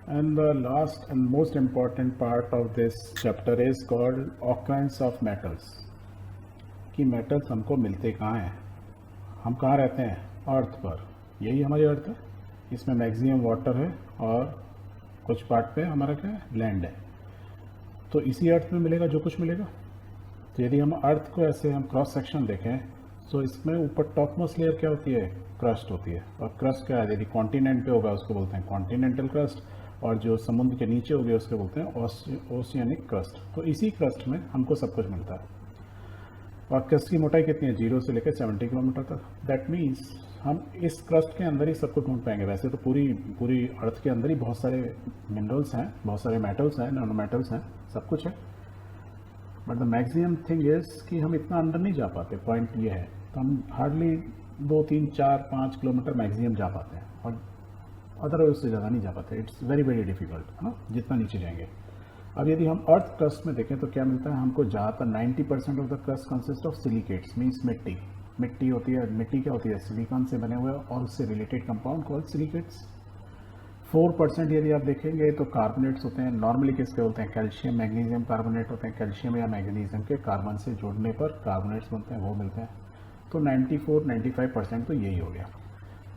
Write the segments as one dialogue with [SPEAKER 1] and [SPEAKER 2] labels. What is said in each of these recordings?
[SPEAKER 1] And the last and most important part of this chapter is called occurrence of metals. कि metals हमको मिलते कहाँ हैं, हम कहाँ रहते हैं, अर्थ पर। यही हमारी अर्थ है, इसमें मैक्सिमम वाटर है और कुछ पार्ट पे हमारा क्या है, लैंड है। तो इसी अर्थ में मिलेगा जो कुछ मिलेगा। तो यदि हम अर्थ को ऐसे हम क्रॉस सेक्शन देखें तो इसमें ऊपर टॉप मोस्ट लेयर क्या होती है, क्रस्ट होती है। और क्रस्ट क्या है, यदि कॉन्टिनेंट पे होगा उसको बोलते हैं कॉन्टिनेंटल क्रस्ट, और जो समुद्र के नीचे हो गया उसको बोलते हैं ओशियनिक क्रस्ट। तो इसी क्रस्ट में हमको सब कुछ मिलता है। और क्रस्ट की मोटाई कितनी है, 0 से लेकर 70 किलोमीटर तक। दैट मीन्स हम इस क्रस्ट के अंदर ही सब कुछ ढूंढ पाएंगे। वैसे तो पूरी अर्थ के अंदर ही बहुत सारे मिनरल्स हैं, बहुत सारे मेटल्स हैं, नैनो मेटल्स हैं, सब कुछ है। But the maximum thing is कि हम इतना अंदर नहीं जा पाते। पॉइंट ये है, तो हम हार्डली 2, 3, 4, 5 किलोमीटर मैक्सिमम जा पाते हैं, और अदरवाइज उससे ज़्यादा नहीं जा पाते। इट्स वेरी वेरी डिफिकल्ट, है ना, जितना नीचे जाएंगे। अब यदि हम अर्थ क्रस्ट में देखें तो क्या मिलता है हमको, ज़्यादातर 90% of the crust consist of silicates, means मिट्टी होती है। मिट्टी क्या होती है, सिलिकॉन से बने हुए और उससे रिलेटेड कंपाउंड कॉल्ड सिलिकेट्स। 4% यदि आप देखेंगे तो कार्बोनेट्स होते हैं। नॉर्मली किसके बोलते हैं, कैल्शियम मैग्नीशियम कार्बोनेट होते हैं। कैल्शियम या मैग्नीशियम के कार्बन से जुड़ने पर कार्बोनेट्स बनते हैं, वो मिलते हैं। तो 94-95% तो यही हो गया।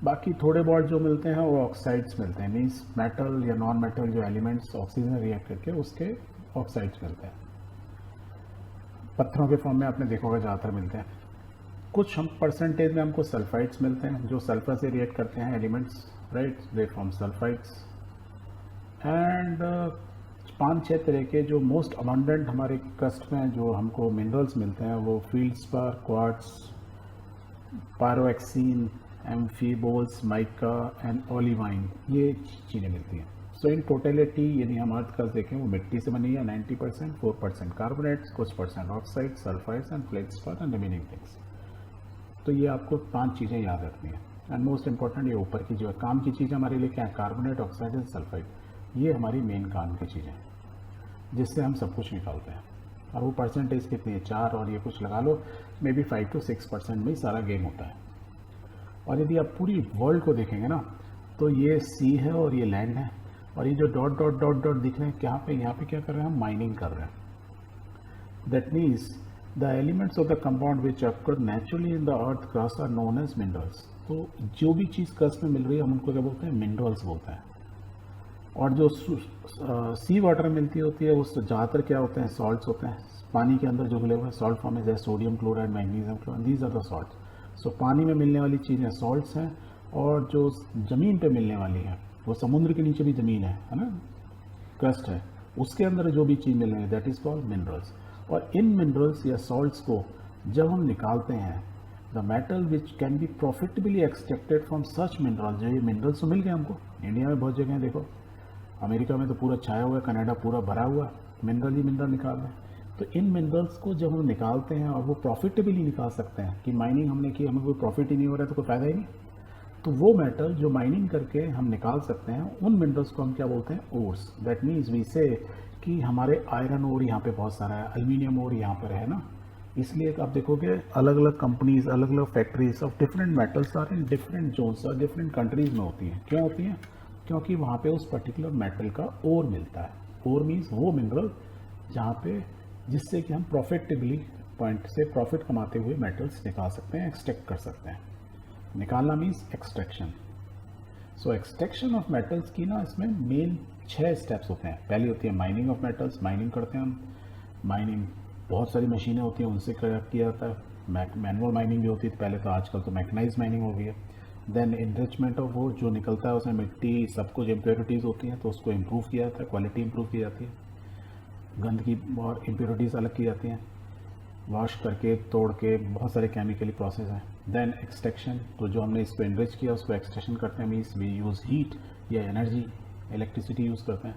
[SPEAKER 1] बाकी थोड़े बहुत जो मिलते हैं वो ऑक्साइड्स मिलते हैं, मीन्स मेटल या नॉन मेटल जो एलिमेंट्स ऑक्सीजन रिएक्ट करके उसके ऑक्साइड्स मिलते हैं। पत्थरों के फॉर्म में आपने देखा होगा ज़्यादातर मिलते हैं। कुछ हम परसेंटेज में हमको सल्फाइड्स मिलते हैं जो सल्फर से रिएक्ट करते हैं elements, right, they form sulphides. And 5-6 तरह के जो मोस्ट अबंडेंट हमारे क्रस्ट में जो हमको मिनरल्स मिलते हैं वो फील्डस्पार, क्वार्ट्ज, पायरोक्सीन, एम्फीबोल्स, माइका एंड ओलिवाइन, ये चीज़ें मिलती हैं। सो इन टोटलिटी यदि हम अर्थ क्रस्ट देखें वो मिट्टी से बनी है 90%, 4% कार्बोनेट्स, कुछ percent oxide, sulphides and feldspar and remaining things. तो ये आपको 5 चीज़ें याद रखनी है। एंड मोस्ट इंपॉर्टेंट ये ऊपर की जो काम की चीज़ हमारे लिए क्या है, कार्बोनेट, ऑक्साइड एंड सल्फाइड, ये हमारी मेन काम की चीज़ें जिससे हम सब कुछ निकालते हैं। और वो परसेंटेज कितनी है, 4, और ये कुछ लगा लो, मे बी 5 to 6% में ही सारा गेम होता है। और यदि आप पूरी वर्ल्ड को देखेंगे ना तो ये सी है और ये लैंड है, और ये जो डॉट डॉट डॉट डॉट दिख रहे हैं क्या पे, यहाँ पे क्या कर रहे हैं हम, माइनिंग कर रहे हैं। That means the elements of the compound which occur naturally in the earth crust are known as minerals. तो जो भी चीज़ क्रस्ट में मिल रही है हम उनको क्या बोलते हैं, मिनरल्स बोलते हैं। और जो सी वाटर में मिलती होती है उस ज़्यादातर क्या होते हैं, सॉल्ट्स होते हैं। पानी के अंदर जो मिले हुए सॉल्ट फॉर्म है, जैसे sodium chloride, magnesium chloride, these are the salt. So पानी में मिलने वाली चीज़ें सॉल्ट्स हैं, और जो ज़मीन पे मिलने वाली है वो समुद्र के नीचे भी ज़मीन है ना, क्रस्ट है, उसके अंदर जो भी चीज़ मिल रही है दैट इज़ कॉल्ड मिनरल्स। और इन मिनरल्स या सॉल्ट्स को जब हम निकालते हैं, the metal which can be profitably extracted from such minerals, जो ये मिनरल्स तो मिल गए हमको इंडिया में बहुत जगह हैं, देखो अमेरिका में तो पूरा छाया हुआ है, कनाडा पूरा भरा हुआ, मिनरल ही मिनरल निकाल रहे हैं। तो इन मिनरल्स को जब हम निकालते हैं और वो प्रॉफिटेबली निकाल सकते हैं कि माइनिंग हमने की, हमें कोई प्रॉफिट ही नहीं हो रहा है तो कोई फ़ायदा ही नहीं, तो वो मेटल जो माइनिंग करके हम निकाल सकते हैं उन मिनरल्स को हम क्या बोलते हैं, ओर्स। दैट मीन्स वी से कि हमारे आयरन ओर यहाँ पे बहुत सारा है, एल्यूमिनियम ओर यहाँ पर है ना। इसलिए आप देखोगे अलग अलग कंपनीज, अलग अलग factories of different metals are in different zones और डिफरेंट कंट्रीज में होती हैं। क्यों होती हैं, क्योंकि वहाँ पे उस पर्टिकुलर मेटल का ओर मिलता है। ओर मीन्स वो मिनरल जहाँ पे, जिससे कि हम प्रॉफिटेबली पॉइंट से प्रॉफिट कमाते हुए मेटल्स निकाल सकते हैं, एक्सट्रैक्ट कर सकते हैं। निकालना means extraction. So extraction of metals की ना इसमें मेन 6 स्टेप्स होते हैं। पहली होती है माइनिंग ऑफ मेटल्स, माइनिंग करते हैं हम। माइनिंग बहुत सारी मशीनें होती हैं उनसे किया जाता है। मैनुअल माइनिंग भी होती है पहले, तो आजकल तो मैकेनाइज माइनिंग हो गई है। देन इनरिचमेंट ऑफ वो जो निकलता है उसमें मिट्टी, सब कुछ इम्प्योरिटीज़ होती हैं तो उसको इम्प्रूव किया जाता है, क्वालिटी इम्प्रूव की जाती है, गंदगी और इम्प्योरिटीज़ अलग की जाती हैं, वॉश करके तोड़ के, बहुत सारे केमिकली प्रोसेस हैं। देन एक्सट्रैक्शन, तो जो हमने इसको इनरिच किया उसको एक्सट्रैक्शन करते हैं, मीन्स वी यूज़ हीट या एनर्जी, इलेक्ट्रिसिटी यूज़ करते हैं।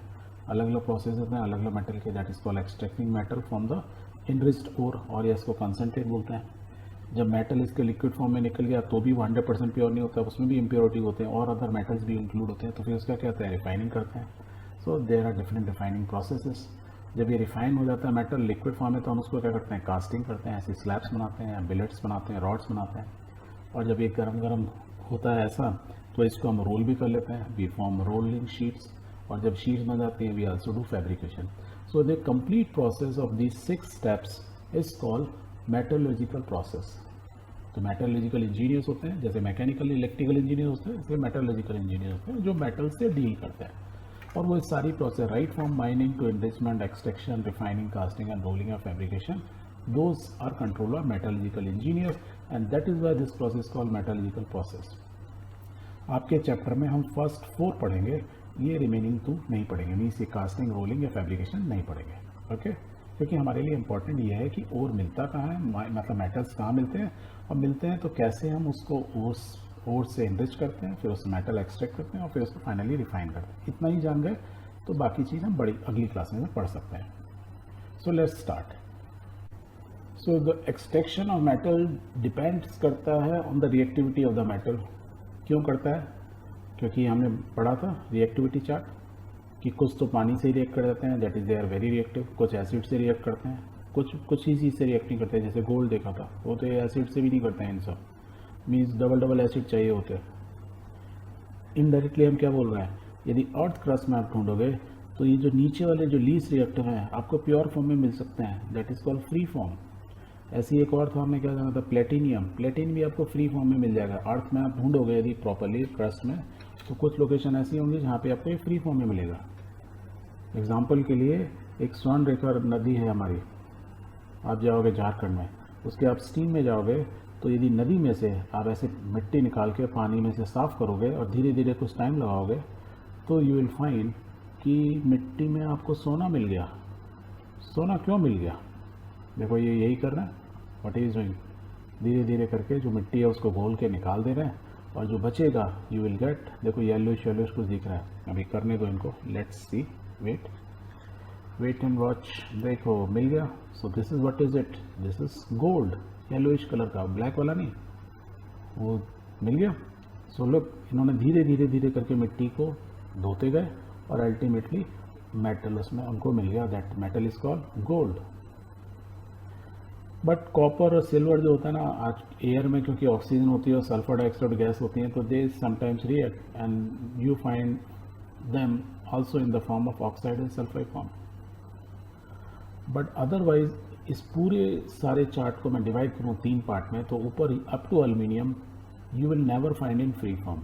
[SPEAKER 1] अलग अलग प्रोसेस होते हैं अलग अलग मेटल के, that is called extracting metal from the enriched ore, और या इसको कंसनट्रेट बोलते हैं। जब मेटल इसके लिक्विड फॉर्म में निकल गया तो भी वो 100% प्योर नहीं होता, उसमें भी इम्प्योरिटी होते हैं और अदर मेटल्स भी इंक्लूड होते हैं, तो फिर उसका क्या होता है, रिफाइनिंग करते हैं। So there are different refining processes. जब ये रिफाइन हो जाता है मेटल लिक्विड फॉर्म में तो हम उसको क्या करते हैं, कास्टिंग करते हैं, ऐसे स्लैब्स बनाते हैं, बिलेट्स बनाते हैं, रॉड्स बनाते हैं। और जब ये गरम गरम होता है ऐसा तो इसको हम रोल भी कर लेते हैं, वी फॉर्म रोलिंग शीट्स। और जब शीट्स बन जाती हैं we also do fabrication. So the complete process of these 6 steps is called metallurgical process. तो मेटलर्जिकल इंजीनियर्स होते हैं, जैसे मैकेनिकल इलेक्ट्रिकल इंजीनियर होते हैं, जैसे मेटलर्जिकल इंजीनियर होते हैं जो मेटल से डील करते हैं. और वो सारी process right from mining to enrichment, extraction, refining, casting and rolling and fabrication, those are controlled by metallurgical engineers and that is why this process called metallurgical process. आपके चैप्टर में हम first 4 पढ़ेंगे, ये रिमेनिंग 2 नहीं पढ़ेंगे, means ये casting, rolling या fabrication नहीं पढ़ेंगे. ओके, क्योंकि हमारे लिए इंपॉर्टेंट ये है कि ओर मिलता कहाँ है, मतलब मेटल्स कहाँ मिलते हैं, और मिलते हैं तो कैसे हम उसको ओर से एनरिच करते हैं, फिर उस मेटल एक्सट्रैक्ट करते हैं और फिर उसको फाइनली रिफाइन करते हैं. इतना ही जान गए तो बाकी चीज़ हम बड़ी अगली क्लास में पढ़ सकते हैं. So let's start. So the extraction of metal depends करता है on the reactivity of the metal. क्यों करता है? क्योंकि हमने पढ़ा था रिएक्टिविटी चार्ट कि कुछ तो पानी से रिएक्ट कर जाते हैं, that is they are very reactive, कुछ एसिड से रिएक्ट करते हैं, कुछ ही चीज़ से रिएक्ट नहीं करते हैं. जैसे गोल्ड देखा था, वो तो एसिड से भी नहीं करते हैं. इन सब मीन्स डबल एसिड चाहिए होते हैं. इनडायरेक्टली हम क्या बोल रहे हैं, यदि अर्थ क्रस्ट में आप ढूंढोगे तो ये जो नीचे वाले जो लीस्ट रिएक्टिव हैं आपको प्योर फॉर्म में मिल सकते हैं, that is called free form. ऐसी एक और फॉर्म में क्या जाना था, प्लेटिनियम. प्लेटिनियम भी आपको फ्री फॉर्म में मिल जाएगा. अर्थ में आप ढूंढोगे यदि प्रॉपरली क्रस्ट में, तो कुछ लोकेशन ऐसी होंगी जहाँ पे आपको ये फ्री फॉर्म में मिलेगा. एग्जाम्पल के लिए एक स्वर्ण रेखा नदी है हमारी, आप जाओगे झारखंड में, उसके आप स्ट्रीम में जाओगे तो यदि नदी में से आप ऐसे मिट्टी निकाल के पानी में से साफ़ करोगे और धीरे धीरे कुछ टाइम लगाओगे तो यू विल फाइंड कि मिट्टी में आपको सोना मिल गया. सोना क्यों मिल गया? देखो ये यही कर रहा है, व्हाट इज डूइंग, धीरे धीरे करके जो मिट्टी है उसको घोल के निकाल दे रहे हैं और जो बचेगा यू विल गेट, देखो येलोइश कुछ दिख रहा है. अभी करने दो इनको, let's see, wait and watch. देखो मिल गया. So this is what is it, this is gold, yellowish colour का, ब्लैक वाला नहीं, वो मिल गया. सो लुक, इन्होंने धीरे धीरे करके मिट्टी को धोते गए और अल्टीमेटली मेटल उसमें उनको मिल गया. That metal is called gold. But copper और सिल्वर जो होता है ना, आज एयर में क्योंकि ऑक्सीजन होती है और सल्फर डाइऑक्साइड गैस होती है, तो they sometimes react and you find them also in the form of oxide and sulphide form. But otherwise इस पूरे सारे चार्ट को मैं डिवाइड करूँ 3 पार्ट में, तो ऊपर up to aluminium you will never find in free form.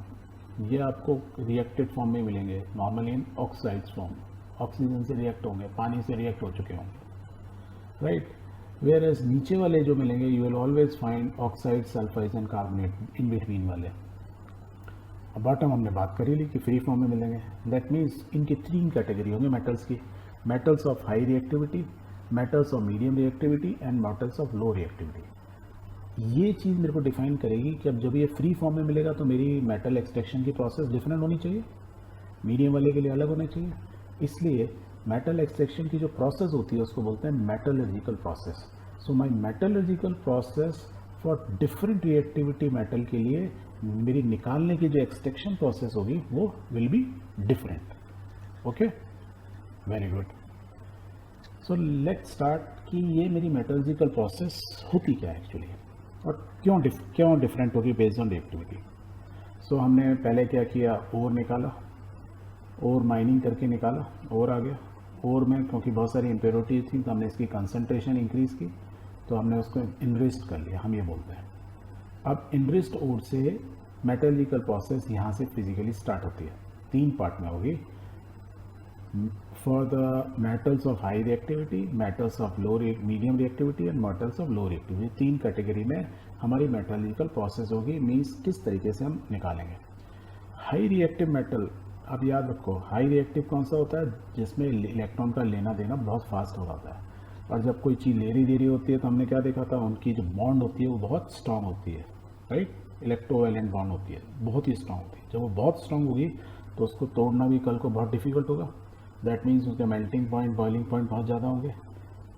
[SPEAKER 1] ये आपको रिएक्टेड फॉर्म में मिलेंगे, normally in oxides form, oxygen से रिएक्ट होंगे, पानी से रिएक्ट हो चुके होंगे, राइट. वेयर एज नीचे वाले जो मिलेंगे you will always find oxide, sulphides and carbonate in between वाले. अब बॉटम हमने बात करी ली कि फ्री फॉर्म में मिलेंगे. दैट मीन्स इनकी 3 कैटेगरी होंगे मेटल्स की, metals of high reactivity, metals of medium reactivity and metals of low reactivity. ये चीज़ मेरे को डिफाइन करेगी कि अब जब ये फ्री फॉर्म में मिलेगा तो मेरी मेटल एक्सट्रैक्शन की प्रोसेस डिफरेंट होनी चाहिए, मीडियम वाले के लिए अलग होना चाहिए. इसलिए मेटल एक्सट्रैक्शन की जो प्रोसेस होती है उसको बोलते हैं metallurgical process. So my metallurgical process for different reactivity metal के लिए मेरी निकालने की जो एक्सट्रैक्शन प्रोसेस होगी वो will be different. Okay, very good. So let's start कि ये मेरी मेटलर्जिकल प्रोसेस होती क्या है एक्चुअली और क्यों डिफरेंट होगी बेस्ड ऑन रिएक्टिविटी. सो हमने पहले क्या किया, ओर निकाला, ओर माइनिंग करके निकाला, ओर आ गया. ओर में क्योंकि बहुत सारी इम्प्योरिटी थी तो हमने इसकी कंसंट्रेशन इंक्रीज़ की, तो हमने उसको इनरिच्ड कर लिया, हम ये बोलते हैं. अब इनरिच्ड ओर से मेटलर्जिकल प्रोसेस यहाँ से फिजिकली स्टार्ट होती है. 3 पार्ट में होगी. For the metals of high reactivity, metals of low medium reactivity and metals of low reactivity, 3 category में हमारी मेटलर्जिकल प्रोसेस होगी. मीन्स किस तरीके से हम निकालेंगे. हाई रिएक्टिव मेटल, अब याद रखो हाई रिएक्टिव कौन सा होता है, जिसमें इलेक्ट्रॉन का लेना देना बहुत फास्ट हो जाता है. और जब कोई चीज़ लेनी देनी होती है तो हमने क्या देखा था, उनकी जो बॉन्ड होती है वो बहुत स्ट्रांग होती है, राइट. इलेक्ट्रोवैलेंट बॉन्ड होती है, बहुत ही स्ट्रांग होती है. जब वो बहुत स्ट्रांग होगी तो उसको तोड़ना भी कल को बहुत डिफिकल्ट होगा. दैट मीन्स उसके मेल्टिंग पॉइंट, बॉइलिंग पॉइंट बहुत ज़्यादा होंगे.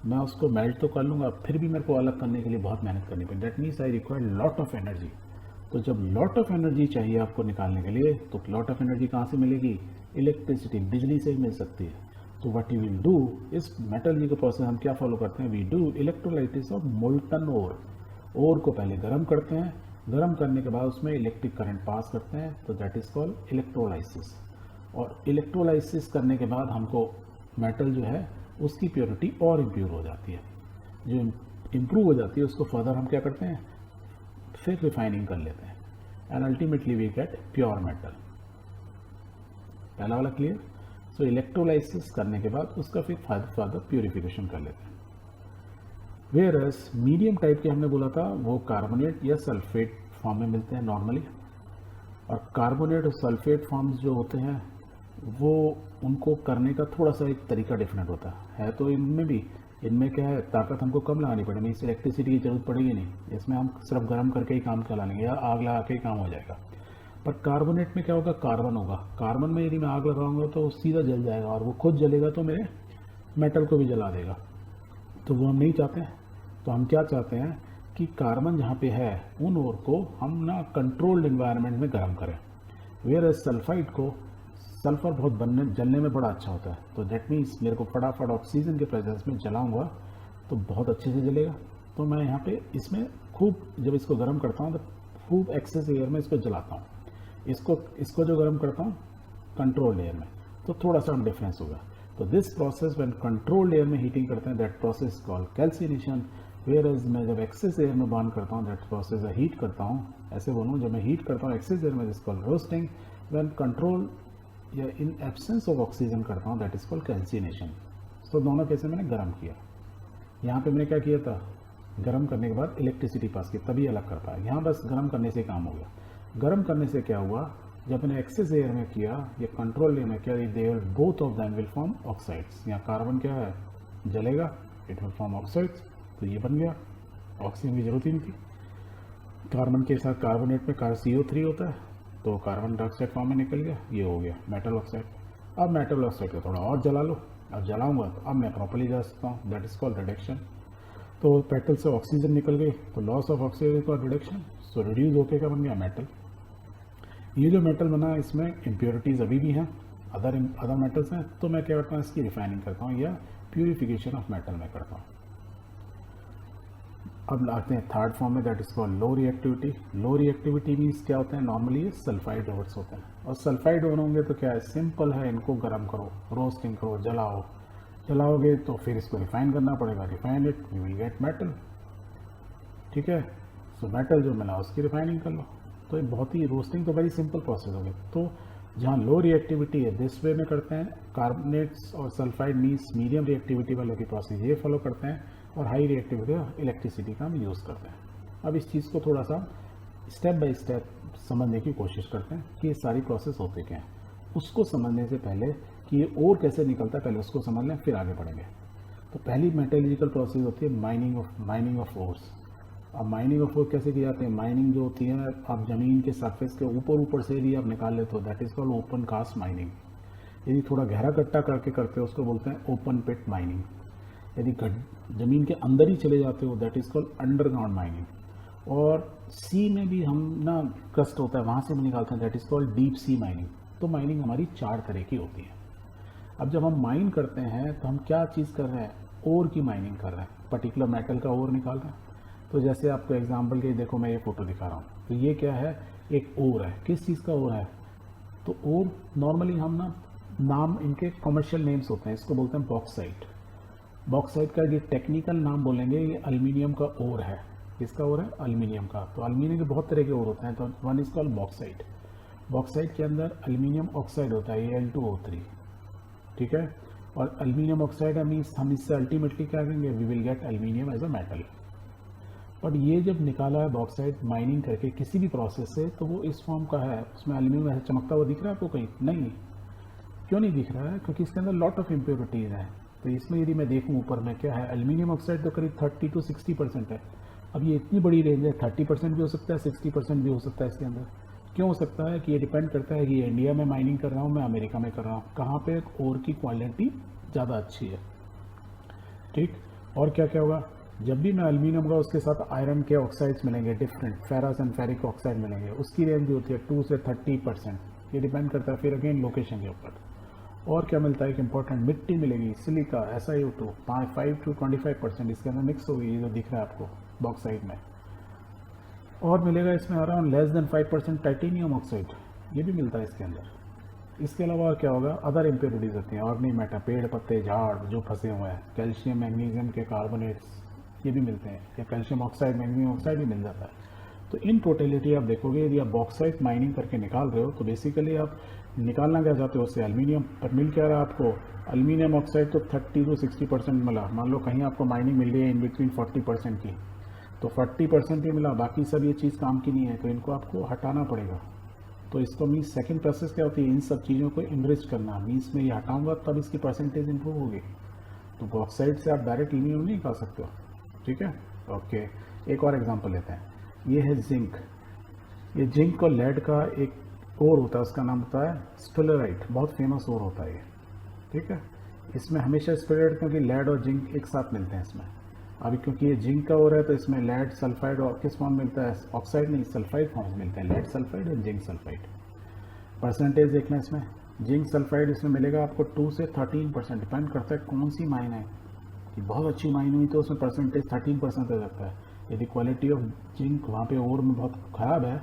[SPEAKER 1] मैं उसको मेल्ट तो कर लूँगा, फिर भी मेरे को अलग करने के लिए बहुत मेहनत करनी पड़ेगी. That means I require lot of energy. तो जब लॉट ऑफ एनर्जी चाहिए आपको निकालने के लिए, तो लॉट ऑफ एनर्जी कहाँ से मिलेगी, इलेक्ट्रिसिटी, बिजली से ही मिल सकती है. तो व्हाट यू विल डू, इस मेटलर्जिकल प्रोसेस हम क्या फॉलो करते हैं, वी डू इलेक्ट्रोलाइटिस ऑफ मोल्टन ओर. ओर को पहले गर्म करते हैं, गर्म करने के बाद उसमें इलेक्ट्रिक करंट पास करते हैं, तो दैट इज कॉल्ड इलेक्ट्रोलाइसिस. और इलेक्ट्रोलाइसिस करने के बाद हमको मेटल जो है उसकी प्योरिटी और इम्प्योर हो जाती है। जो इम्प्रूव हो जाती है उसको फर्दर हम क्या करते हैं, फिर रिफाइनिंग कर लेते हैं and ultimately we get pure metal. पहला वाला क्लियर। सो इलेक्ट्रोलाइसिस करने के बाद उसका फिर फर्दर प्योरिफिकेशन कर लेते हैं। वेयर एज मीडियम टाइप के हमने बोला था वो कार्बोनेट या सल्फेट फॉर्म में मिलते हैं नॉर्मली, और कार्बोनेट और सल्फेट फॉर्म्स जो होते हैं वो उनको करने का थोड़ा सा एक तरीका डिफरेंट होता है। तो इनमें भी, इनमें क्या है, ताकत हमको कम लगानी पड़ेगी, इस इलेक्ट्रिसिटी की जरूरत पड़ेगी नहीं, इसमें हम सिर्फ गर्म करके ही काम चला लेंगे या आग लगा के ही काम हो जाएगा। पर कार्बोनेट में क्या होगा, कार्बन होगा, कार्बन में यदि मैं आग लगाऊंगा तो सीधा जल जाएगा और वो खुद जलेगा तो मेरे मेटल को भी जला देगा, तो वो हम नहीं चाहते हैं। तो हम क्या चाहते हैं कि कार्बन जहाँ पे है उन ओर को हम ना कंट्रोल्ड इन्वायरमेंट में गर्म करें। वेयर एज सल्फाइड को, सल्फर बहुत जलने में बड़ा अच्छा होता है, तो दैट मीन्स मेरे को फटाफट ऑक्सीजन के प्रेजेंस में जलाऊंगा तो बहुत अच्छे से जलेगा। तो मैं यहाँ पे इसमें खूब जब इसको गर्म करता हूँ तो खूब एक्सेस एयर में इसको जलाता हूँ, इसको जो गर्म करता हूँ कंट्रोल्ड एयर में, तो थोड़ा सा डिफरेंस होगा। तो this process when controlled air में हीटिंग करते हैं that process called calcination. Whereas मैं जब एक्सेस एयर में बर्न करता हूँ दैट प्रोसेस हीट करता हूँ, ऐसे बोलूँ, जब मैं हीट करता हूँ एक्सेस एयर में this called roasting. When control या इन एब्सेंस ऑफ ऑक्सीजन करता हूँ दैट इज कॉल्ड कैल्सिनेशन। तो दोनों केस में मैंने गर्म किया, यहाँ पे मैंने क्या किया था, गर्म करने के बाद इलेक्ट्रिसिटी पास की, तभी अलग कर पाया। यहाँ बस गर्म करने से काम हो गया। गर्म करने से क्या हुआ, जब मैंने एक्सेस एयर में किया या कंट्रोल एयर में किया, they both of them will form oxides. यहाँ कार्बन क्या है, जलेगा, इट विल फॉर्म ऑक्साइड्स, तो ये बन गया, ऑक्सीजन की जरूरत ही नहीं थी। कार्बन के साथ कार्बोनेट में CO3 होता है, तो कार्बन डाइऑक्साइड फॉर्म में निकल गया, ये हो गया मेटल ऑक्साइड। अब मेटल ऑक्साइड को थोड़ा और जला लो, अब जलाऊंगा तो अब मैं प्रॉपर्ली जा सकता हूँ, दैट इज कॉल्ड रिडक्शन। तो पेट्रोल से ऑक्सीजन निकल गई तो loss of oxygen is called reduction. So reduce होके क्या बन गया, मेटल। ये जो मेटल बना इसमें इम्प्योरिटीज अभी भी हैं, अदर मेटल्स हैं, तो मैं क्या करता हूँ, इसकी रिफाइनिंग करता हूँ या प्यूरिफिकेशन ऑफ मेटल में करता हूँ। अब आते हैं थर्ड फॉर्म में, that is called low reactivity. Low reactivity means क्या होते हैं, नॉर्मली ये सल्फाइड ओर्स होते हैं, और सल्फाइड ओर होंगे तो क्या है, सिंपल है, इनको गर्म करो, रोस्टिंग करो, जलाओगे तो फिर इसको रिफाइन करना पड़ेगा, refine it you will gate metal. ठीक है, सो मेटल जो मिला उसकी रिफाइनिंग कर लो। तो ये बहुत ही, रोस्टिंग तो वेरी सिंपल प्रोसेस हो गया। तो जहाँ लो रिएक्टिविटी है दिस वे में करते हैं, कार्बोनेट्स और सल्फाइड मीन्स मीडियम रिएक्टिविटी वालों की प्रोसेस ये फॉलो करते हैं, और हाई रिएक्टिविटी इलेक्ट्रिसिटी का हम यूज़ करते हैं। अब इस चीज़ को थोड़ा सा स्टेप बाय स्टेप समझने की कोशिश करते हैं कि ये सारी प्रोसेस होते क्या हैं। उसको समझने से पहले कि ये और कैसे निकलता है, पहले उसको समझ लें, फिर आगे बढ़ेंगे। तो पहली मेटलर्जिकल प्रोसेस होती है माइनिंग ऑफ ओर्स। अब माइनिंग ऑफ ओर कैसे की जाती है, माइनिंग जो होती है आप ज़मीन के सरफेस के ऊपर से यदि आप निकाल लेते हो that is called open cast mining. यदि थोड़ा गहरा गट्टा करके करते हो उसको बोलते हैं ओपन पिट माइनिंग। यदि ज़मीन के अंदर ही चले जाते हो that is called underground mining. और सी में भी हम ना क्रस्ट होता है वहाँ से भी निकालते हैं, that is called deep sea mining. तो माइनिंग हमारी 4 तरह की होती है। अब जब हम माइन करते हैं तो हम क्या चीज़ कर रहे हैं, ओर की माइनिंग कर रहे हैं, पर्टिकुलर मेटल का ओर निकाल रहे हैं। तो जैसे आपको एग्जांपल के देखो, मैं ये फोटो दिखा रहा हूँ, तो ये क्या है, एक ओर है, किस चीज़ का ओर है, तो ओर नॉर्मली हम ना नाम इनके कमर्शियल नेम्स होते हैं, इसको बोलते हैं बॉक्साइट। बॉक्साइट का ये टेक्निकल नाम बोलेंगे, ये एल्युमिनियम का ओर है। किसका ओर है, एल्युमिनियम का। तो एल्युमिनियम के बहुत तरह के ओर होते हैं, तो one is called bauxite. Bauxite के अंदर एल्युमिनियम ऑक्साइड होता है, Al2O3, ठीक है। और एल्युमिनियम ऑक्साइड मीन्स हम इससे अल्टीमेटली क्या करेंगे, we will get aluminium as a metal. But ये जब निकाला है बॉक्साइट माइनिंग करके किसी भी प्रोसेस से, तो वो इस फॉर्म का है, उसमें एल्युमिनियम ऐसा चमकता हुआ दिख रहा है आपको कहीं, नहीं। क्यों नहीं दिख रहा है, क्योंकि इसके अंदर लॉट ऑफ इम्प्योरिटीज हैं। तो इसमें यदि मैं देखूं ऊपर में क्या है, एल्युमिनियम ऑक्साइड तो करीब 30 to 60% है। अब ये इतनी बड़ी रेंज है, 30% भी हो सकता है, 60% भी हो सकता है इसके अंदर। क्यों हो सकता है कि ये डिपेंड करता है कि इंडिया में माइनिंग कर रहा हूँ मैं, अमेरिका में कर रहा हूँ, कहाँ पे ओर की क्वालिटी ज़्यादा अच्छी है। ठीक, और क्या क्या होगा, जब भी मैं एल्युमिनियम का उसके साथ आयरन के ऑक्साइड्स मिलेंगे, different ferrous and ferric oxide मिलेंगे, उसकी रेंज भी होती है 2 से 30%। ये डिपेंड करता है फिर अगेन लोकेशन के ऊपर। और क्या मिलता है कि इंपॉर्टेंट मिट्टी मिलेगी, सिलिका, SiO2 5 to 25% इसके अंदर मिक्स होगी, ये जो दिख रहा है आपको बॉक्साइड में। और मिलेगा इसमें around less than 5% titanium oxide, ये भी मिलता है इसके अंदर। इसके अलावा और क्या होगा, अदर इम्प्योरिटीज़ होती हैं, ऑर्गेनिक मैटर, पेड़ पत्ते झाड़ जो फंसे हुए हैं, कैल्शियम मैग्नीशियम के कार्बोनेट्स ये भी मिलते हैं, या कैल्शियम ऑक्साइड मैग्नीशियम ऑक्साइड भी मिल जाता है। तो इन टोटलिटी आप देखोगे, यदि आप बॉक्साइट माइनिंग करके निकाल रहे हो तो बेसिकली आप निकालना क्या चाहते हो उससे, एल्यूमिनियम, पर मिल क्या रहा है आपको, एल्यूमिनियम ऑक्साइड तो 30 to 60% मिला। मान लो कहीं आपको माइनिंग मिल रही है इन बिटवीन 40% की, तो 40% ही मिला, बाकी सब ये चीज़ काम की नहीं है, तो इनको आपको हटाना पड़ेगा। तो इसको मीन्स सेकंड प्रोसेस क्या होती है, इन सब चीज़ों को इनरिच करना, मीन्स में ये हटाऊंगा तब इसकी परसेंटेज इंप्रूव होगी। तो बॉक्साइट से आप डायरेक्ट एल्यूमिनियम नहीं निकाल सकते हो, ठीक है। ओके, एक और एग्जांपल लेते हैं, ये है जिंक। ये जिंक और लेड का एक ओर होता है, उसका नाम होता है स्पिलराइट, बहुत फेमस ओर होता है ये, ठीक है। इसमें हमेशा स्पिलराइट, क्योंकि लेड और जिंक एक साथ मिलते हैं इसमें। अभी क्योंकि ये जिंक का ओर है तो इसमें लेड सल्फाइड और किस फॉर्म मिलता है, ऑक्साइड नहीं सल्फाइड फॉर्म मिलते हैं, लेड सल्फाइड और जिंक सल्फाइड। परसेंटेज देखना इसमें, जिंक सल्फाइड इसमें मिलेगा आपको 2 से 13%, डिपेंड करता है कौन सी माइन है। कि बहुत अच्छी माइन हुई तो उसमें परसेंटेज 13% हो जाता है। यदि क्वालिटी ऑफ जिंक वहाँ पे ओर में बहुत ख़राब है,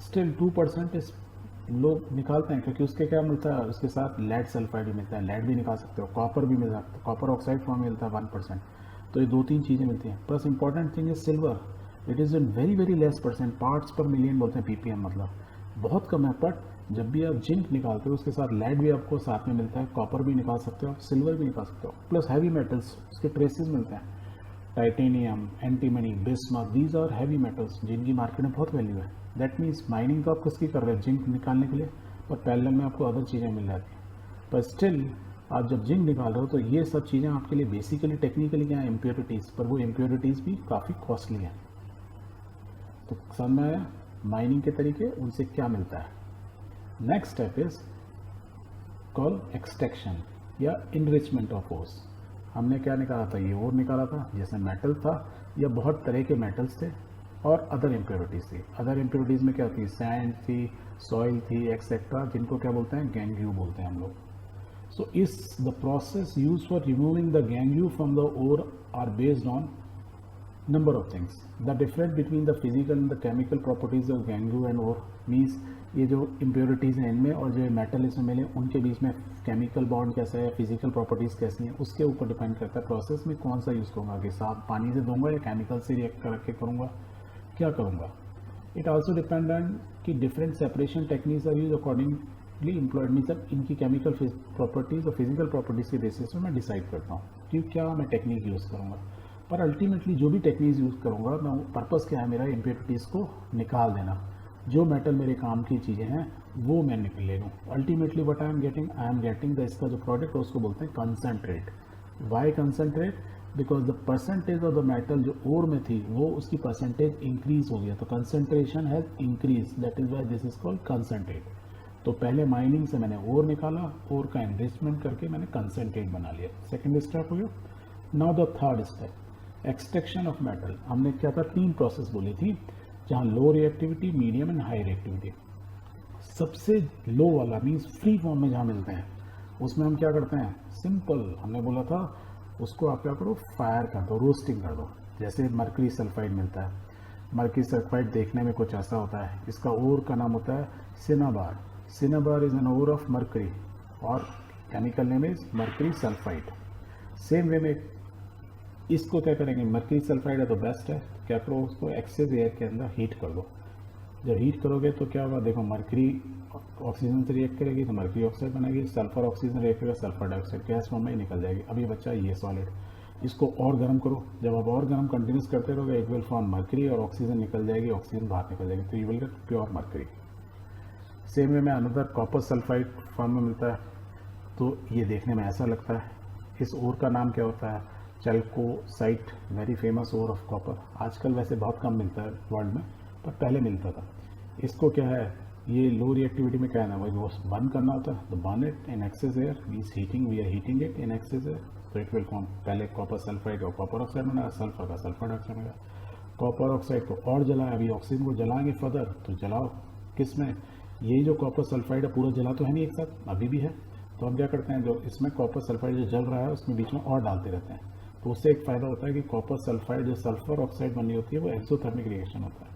[SPEAKER 1] स्टिल 2% लोग निकालते हैं, क्योंकि उसके क्या मिलता है, उसके साथ लेड सल्फाइड भी मिलता है, लेड भी निकाल सकते हो, कॉपर भी मिल सकता है, कॉपर ऑक्साइड फॉर्म में मिलता है 1%। तो ये 2-3 चीज़ें मिलती हैं। Plus important thing is silver, it is in very very less percent, parts पर मिलियन बोलते हैं ppm, मतलब बहुत कम है। बट जब भी आप जिंक निकालते हो उसके साथ लेड भी आपको साथ में मिलता है, कॉपर भी निकाल सकते हो आप, सिल्वर भी निकाल सकते हो, प्लस हैवी मेटल्स उसके ट्रेसेस मिलते हैं, titanium, antimony, bismuth, these are heavy metals जिनकी मार्केट में बहुत वैल्यू है। दैट मीन्स माइनिंग तो आप किसकी कर रहे हैं, जिंक निकालने के लिए, और पैरेलल में आपको अदर चीज़ें मिल जाती हैं। पर स्टिल आप जब जिंक निकाल रहे हो तो ये सब चीज़ें आपके लिए बेसिकली टेक्निकली क्या है, इम्प्योरिटीज़, पर वो इम्प्योरिटीज़ भी काफ़ी कॉस्टली हैं। तो समझ में आया माइनिंग के तरीके, उनसे क्या मिलता है। Next step is call extraction या इनरिचमेंट ऑफ ओर्स। हमने क्या निकाला था, ये ओर निकाला था जिसमें मेटल था या बहुत तरह के मेटल्स थे और अदर इम्प्योरिटीज़ थी। अदर इम्प्योरिटीज़ में क्या थी, सैंड थी, सॉइल थी, एक्सेट्रा, जिनको क्या बोलते हैं, गैंगयू बोलते हैं हम लोग। So is the process used for removing the gangue from the ore are based on number of things. The difference between the physical and the chemical properties of gangue and ore means ये जो impurities हैं इनमें और जो metal इसमें मिले उनके बीच में केमिकल बॉन्ड कैसा है, फिजिकल प्रॉपर्टीज़ कैसी हैं, उसके ऊपर डिपेंड करता है प्रोसेस में कौन सा यूज़ करूँगा, कि साफ पानी से दूंगा या केमिकल से रिएक्ट करके करूँगा, क्या करूँगा। इट ऑल्सो डिपेंड ऑन कि different separation techniques are use accordingly employed, मतलब इनकी केमिकल प्रॉपर्टीज़ और फिजिकल प्रॉपर्टीज़ के बेसिस पे मैं डिसाइड करता हूँ कि क्या मैं टेक्निक यूज़ करूँगा। पर अल्टीमेटली जो भी टेक्निक्स यूज़ करूँगा मैं, पर्पज़ क्या है मेरा, इम्प्योरिटीज़ को निकाल देना। जो मेटल मेरे काम की चीज़ें हैं वो मैं निकल ले लूँ। Ultimately what I am getting इसका जो प्रोडक्ट है उसको बोलते हैं concentrate. Why concentrate, because the percentage of the metal जो ओर में थी वो उसकी परसेंटेज इंक्रीज हो गया, तो concentration has increase, that is why this is called concentrate. तो पहले माइनिंग से मैंने ओर निकाला, ओर का एनरिचमेंट करके मैंने कंसनट्रेट बना लिया, सेकेंड स्टेप हो गया। Now the third step, extraction of metal. हमने क्या था, 3 प्रोसेस बोली थी, जहाँ लो reactivity, medium and high reactivity. सबसे लो वाला मीन्स फ्री फॉर्म में जहाँ मिलते हैं उसमें हम क्या करते हैं, सिंपल हमने बोला था उसको आप क्या करो, फायर कर दो, रोस्टिंग कर दो। जैसे मर्करी सल्फाइड मिलता है, मर्करी सल्फाइड देखने में कुछ ऐसा होता है, इसका ओर का नाम होता है cinnabar. Cinnabar is an ore of mercury और chemical name is mercury sulphide. Same way में इसको क्या करेंगे, मर्करी सल्फाइड है तो बेस्ट है, क्या करो उसको एक्सेस एयर के अंदर हीट कर दो। जब हीट करोगे तो क्या होगा, देखो मर्करी ऑक्सीजन से रिएक्ट करेगी तो मर्करी ऑक्साइड बनेगी, सल्फर ऑक्सीजन रिएक्ट करेगा, सल्फर डाइऑक्साइड गैस फॉर्म में निकल जाएगी। अब ये बच्चा ये सॉलिड, इसको और गर्म करो, जब आप और गर्म कंटिन्यूस करते रहोगे इट विल फॉर्म मर्करी और ऑक्सीजन निकल जाएगी, ऑक्सीजन बाहर निकल जाएगी, तो you will get pure mercury. Same way में अनदर कॉपर सल्फाइड फॉर्म में मिलता है, तो ये देखने में ऐसा लगता है। इस ओर का नाम क्या होता है, chalcocite, very famous ore of copper. आजकल वैसे बहुत कम मिलता है वर्ल्ड में, पर पहले मिलता था। इसको क्या है, ये लो रिएक्टिविटी में क्या है ना, वो बर्न करना होता है, तो burn it in excess air means heating, we are heating it in excess air, तो इट विल फॉर्म, पहले कॉपर सल्फाइड और कॉपर ऑक्साइड बना, सल्फर का सल्फर डाइऑक्साइड बनेगा। कॉपर ऑक्साइड को और जलाया, अभी ऑक्सीजन को जलाएंगे फर्दर, तो जलाओ किस में, यही जो कॉपर सल्फाइड है पूरा जला तो है नहीं एक साथ, अभी भी है, तो हम क्या करते हैं, जो इसमें कॉपर सल्फाइड जो जल रहा है उसमें बीच में और डालते रहते हैं, तो उससे एक फ़ायदा होता है कि कॉपर सल्फाइड जो सल्फर ऑक्साइड बनी होती है वो एक्सोथर्मिक रिएक्शन होता है,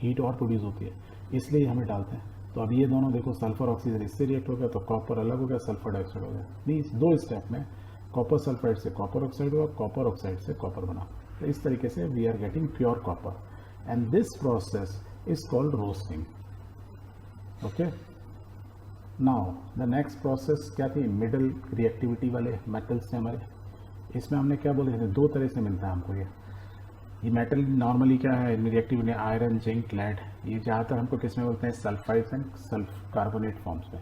[SPEAKER 1] हीट और प्रोड्यूस होती है, इसलिए हमें डालते हैं। तो अब ये दोनों देखो सल्फर ऑक्सीजन इससे रिएक्ट हो गया तो कॉपर अलग हो गया, सल्फर डाइऑक्साइड हो गया। मीन्स 2 स्टेप में कॉपर सल्फाइड से कॉपर ऑक्साइड हुआ, कॉपर ऑक्साइड से कॉपर बना। तो इस तरीके से we are getting pure copper and this process is called roasting. Okay, now the next process क्या थी, मिडल रिएक्टिविटी वाले मेटल्स थे हमारे। इसमें हमने क्या बोले थे, 2 तरह से मिलता है हमको ये मेटल नॉर्मली क्या है रिएक्टिविटी, आयरन, जिंक, लेड। ये ज़्यादातर हमको किस में बोलते हैं, सल्फाइड्स एंड कार्बोनेट फॉर्म्स में।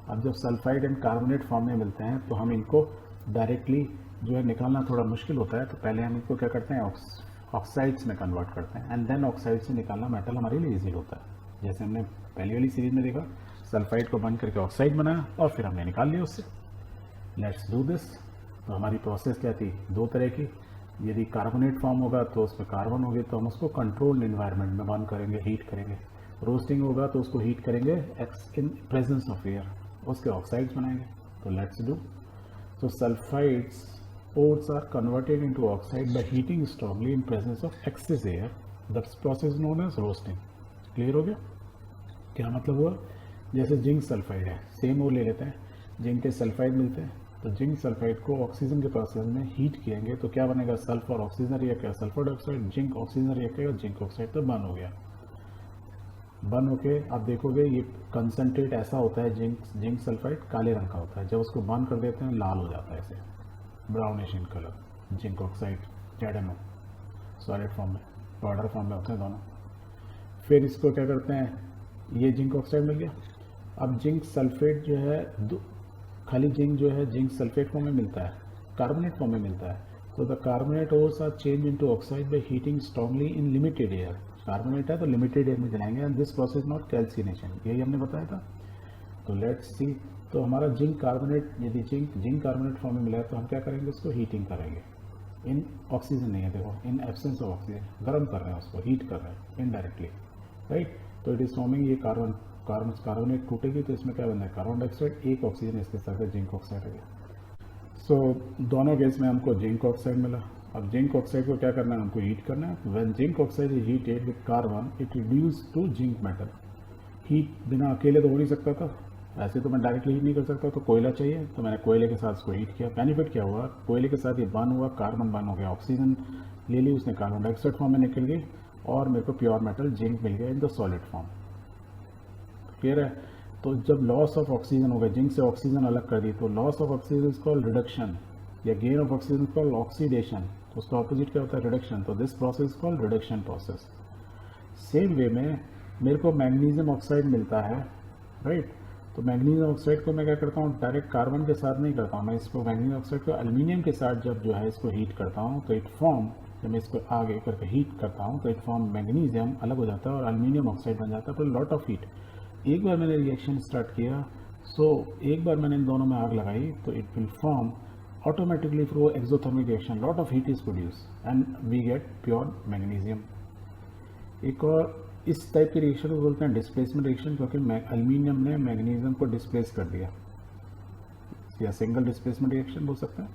[SPEAKER 1] अब जब सल्फाइड एंड कार्बोनेट फॉर्म में मिलते हैं तो हम इनको डायरेक्टली जो है निकालना थोड़ा मुश्किल होता है, तो पहले हम इनको क्या करते हैं ऑक्साइड्स में कन्वर्ट करते हैं एंड देन ऑक्साइड से निकालना मेटल हमारे लिए ईजी होता है। जैसे हमने पहली वाली सीरीज में देखा, सल्फाइड को बंद करके ऑक्साइड बनाया और फिर हमने निकाल लिया उससे। Let's do this. तो हमारी प्रोसेस क्या थी, 2 तरह की। यदि कार्बोनेट फॉर्म होगा तो उसमें कार्बन होगी तो हम उसको कंट्रोल्ड इन्वायरमेंट में बर्न करेंगे, हीट करेंगे। रोस्टिंग होगा तो उसको हीट करेंगे इन प्रेजेंस ऑफ एयर, उसके ऑक्साइड्स बनाएंगे। तो let's do. So sulfides ores are converted into oxide by heating strongly in presence of excess air. That process is known as roasting. Clear हो गया क्या मतलब हुआ? जैसे जिंक सल्फाइड है, सेम और ले लेते हैं, जिंक के सल्फाइड मिलते हैं, तो जिंक सल्फाइड को ऑक्सीजन के प्रोसेस में हीट किएंगे तो क्या बनेगा, सल्फर ऑक्सीजन रिएक्ट करेगा, sulphur dioxide, zinc oxygen react करेगा, जिंक ऑक्साइड तो बर्न हो गया। बर्न होके आप देखोगे ये कंसनट्रेट ऐसा होता है, जिंक सल्फाइड काले रंग का होता है, जब उसको बर्न कर देते हैं लाल हो जाता है, ऐसे brownish in colour. Zinc oxide ZnO solid form में, पाउडर फॉर्म में होते हैं दोनों। फिर इसको क्या करते हैं, ये जिंक ऑक्साइड मिल गया। अब जिंक सल्फेट जो है, खाली जिंक जो है जिंक सल्फेट फॉर्म में मिलता है, कार्बोनेट फॉर्म में मिलता है। तो the carbonate ores are change into oxide by heating strongly in limited air. Carbonate है तो लिमिटेड एयर में जलाएंगे and this process not calcination, यही हमने बताया था। तो लेट्स सी, तो हमारा जिंक कार्बोनेट, यदि जिंक कार्बोनेट फॉर्म में मिला है तो हम क्या करेंगे, उसको हीटिंग करेंगे। इन ऑक्सीजन नहीं है, देखो इन एब्सेंस ऑफ ऑक्सीजन गर्म कर रहे हैं, उसको हीट कर रहे हैं इनडायरेक्टली, राइट। तो इट इज फॉर्मिंग, ये कार्बोनेट टूटेगी तो इसमें क्या बन है, कार्बन डाइऑक्साइड, एक ऑक्सीजन इसके साथ जिंक ऑक्साइड हो गया। सो दोनों केस में हमको जिंक ऑक्साइड मिला। अब जिंक ऑक्साइड को क्या करना है, हमको हीट करना है। When zinc oxide is heated with carbon it reduce to zinc metal. Heat बिना अकेले तो हो नहीं सकता था, ऐसे तो मैं डायरेक्टली हीट नहीं कर सकता, तो कोयला चाहिए, तो मैंने कोयले के साथ उसको हीट किया। बेनिफिट क्या हुआ, कोयले के साथ ये बर्न हुआ, कार्बन बर्न हो गया, ऑक्सीजन ले ली उसने, कार्बन डाइऑक्साइड फॉर्म में निकल गई और मेरे को प्योर मेटल जिंक मिल गया in the solid form. Clear है। तो जब लॉस ऑफ ऑक्सीजन हो गया, जिंक से ऑक्सीजन अलग कर दी, तो loss of oxygen is called reduction, या gain of oxygen is called oxidation. तो उसका ऑपोजिट क्या होता है, रिडक्शन। तो this process called reduction process. Same way में मेरे को मैग्नीशियम ऑक्साइड मिलता है, राइट। तो मैग्नीशियम ऑक्साइड को मैं क्या करता हूँ, डायरेक्ट कार्बन के साथ नहीं करता हूँ, मैं इसको मैग्नीशियम ऑक्साइड को एल्यूमिनियम के साथ जब जो है इसको हीट करता हूँ तो इट फॉर्म, जब मैं इसको आगे करके हीट करता हूँ तो इट फॉर्म मैग्नीशियम अलग हो जाता है और एल्यूमिनियम ऑक्साइड बन जाता है, पर लॉट ऑफ हीट। एक बार मैंने रिएक्शन स्टार्ट किया, एक बार मैंने इन दोनों में आग लगाई तो it will form automatically through exothermic reaction, lot of heat is produced and we get pure magnesium। एक और इस टाइप के रिएक्शन को बोलते हैं डिस्प्लेसमेंट रिएक्शन, क्योंकि एल्यूमिनियम ने मैग्नीशियम को डिस्प्लेस कर दिया, या सिंगल डिस्प्लेसमेंट रिएक्शन बोल सकते हैं।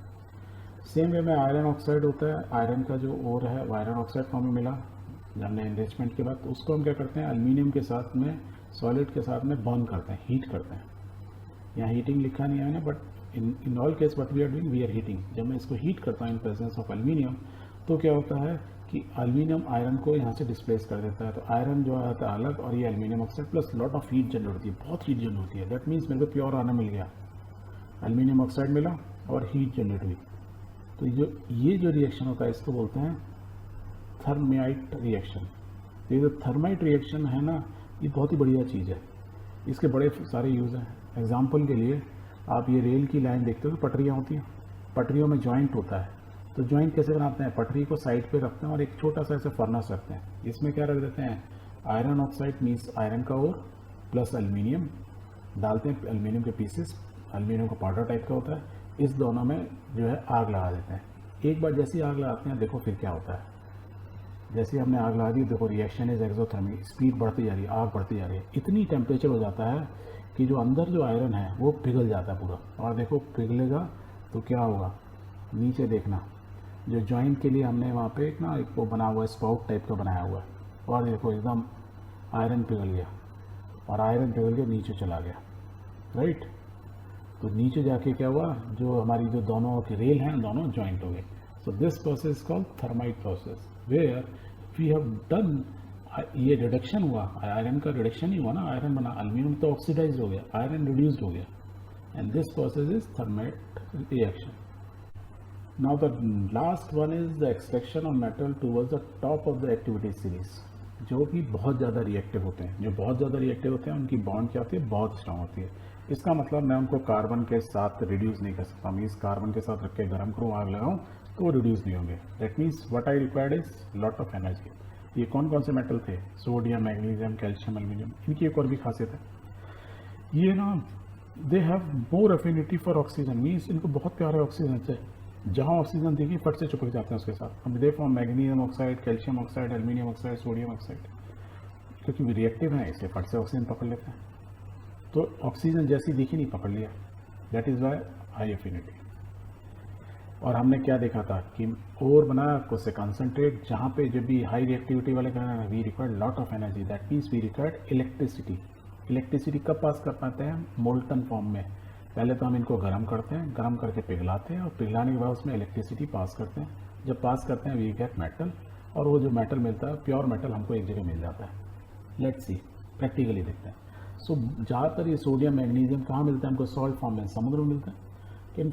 [SPEAKER 1] सेम वे में आयरन ऑक्साइड होता है, आयरन का जो ओर है वो आयरन ऑक्साइड फॉर्म में मिला जब हमने एनरिचमेंट के बाद, तो उसको हम क्या करते हैं, एल्यूमिनियम के साथ में सॉलिड के साथ में बर्न करते हैं, हीट करते हैं। यहाँ हीटिंग लिखा नहीं है ना, but in all case what we are doing, we are heating. जब मैं इसको हीट करता हूँ इन प्रेजेंस ऑफ एल्यूमिनियम, तो क्या होता है कि एल्यूमिनियम आयरन को यहाँ से डिस्प्लेस कर देता है, तो आयरन जो आता है अलग और ये aluminium oxide plus lot of heat generate होती है, बहुत हीट जनरेट होती है। दैट मीन्स मेरे को प्योर आना मिल गया, एल्यूमिनियम ऑक्साइड मिला और हीट जनरेट हुई। तो ये जो रिएक्शन होता है इसको बोलते हैं थर्माइट रिएक्शन। ये जो थर्माइट रिएक्शन है ना, ये बहुत ही बढ़िया चीज़ है, इसके बड़े सारे यूज़ हैं। एग्जाम्पल के लिए आप ये रेल की लाइन देखते हो तो पटरियाँ होती हैं, पटरियों में जॉइंट होता है, तो जॉइंट कैसे बनाते हैं, पटरी को साइड पे रखते हैं और एक छोटा सा ऐसे फर्नेस रखते हैं, इसमें क्या रख देते हैं, आयरन ऑक्साइड मीन्स आयरन का ओर प्लस एल्यूमिनियम डालते हैं, एल्यूमिनियम के पीसेस, एल्यूमिनियम का पाउडर टाइप का होता है, इस दोनों में जो है आग लगा देते हैं। एक बार जैसी आग लगाते हैं देखो फिर क्या होता है, जैसे हमने आग लगा दी, देखो रिएक्शन इज एक्सोथर्मिक, स्पीड बढ़ती जा रही है, आग बढ़ती जा रही है, इतनी टेम्परेचर हो जाता है कि जो अंदर जो आयरन है वो पिघल जाता है पूरा। और देखो पिघलेगा तो क्या होगा, नीचे देखना, जो जॉइंट के लिए हमने वहाँ पे एक वो बना हुआ है, स्पाउट टाइप का बनाया हुआ है, और देखो एकदम आयरन पिघल गया। और आयरन पिघल के नीचे चला गया, राइट। तो नीचे जाके क्या हुआ, जो हमारी जो दोनों की रेल हैं दोनों ज्वाइंट हो गए। So this process called thermite process, where we have done, ये रिडक्शन हुआ, आयरन का रिडक्शन ही हुआ ना, आयरन बना, एल्यूमिनियम तो ऑक्सीडाइज हो गया, आयरन रिड्यूस्ड हो गया, and this process is thermite reaction. Now the last one is the extraction of metal towards the top of the activity series. जो भी बहुत ज़्यादा रिएक्टिव होते हैं, जो बहुत ज़्यादा रिएक्टिव होते हैं उनकी बॉन्ड क्या होती है, बहुत स्ट्रांग होती है। इसका मतलब मैं उनको कार्बन के साथ रिड्यूस नहीं कर सकता, मैं इस कार्बन के साथ रख के गर्म करूँ, आग लगाऊँ तो वो रिड्यूस नहीं होंगे। That means what I required is lot of energy. ये कौन कौन से मेटल थे, सोडियम, मैग्नीशियम, कैल्शियम, एल्यूमिनियम। इनकी एक और भी खासियत है, ये ना they have more affinity for oxygen, means इनको बहुत प्यारे ऑक्सीजन से, जहाँ ऑक्सीजन देखिए फट से चिपक जाते हैं उसके साथ। हम देखो magnesium oxide, calcium oxide, aluminium oxide, sodium oxide, क्योंकि वे रिएक्टिव हैं इसलिए फट से ऑक्सीजन पकड़ लेते हैं। तो ऑक्सीजन जैसी दिखी नहीं, पकड़ लिया, that is why high affinity. और हमने क्या देखा था कि और बनाया उससे कंसनट्रेट, जहाँ पे जब भी हाई रिएक्टिविटी वाले कहना we required lot of energy, that means we required electricity. Electricity कब पास कर पाते हैं, मोल्टन फॉर्म में। पहले तो हम इनको गर्म करते हैं, गर्म करके पिघलाते हैं, और पिघलाने के बाद उसमें इलेक्ट्रिसिटी पास करते हैं। जब पास करते हैं वी गेट मेटल, और वो जो मेटल मिलता है प्योर मेटल हमको एक जगह मिल जाता है। लेट्स सी, प्रैक्टिकली देखते हैं। सो ज़्यादातर ये सोडियम, मैग्नीशियम कहाँ मिलता है हमको, सॉल्ट फॉर्म में, समुद्र में मिलता है, इन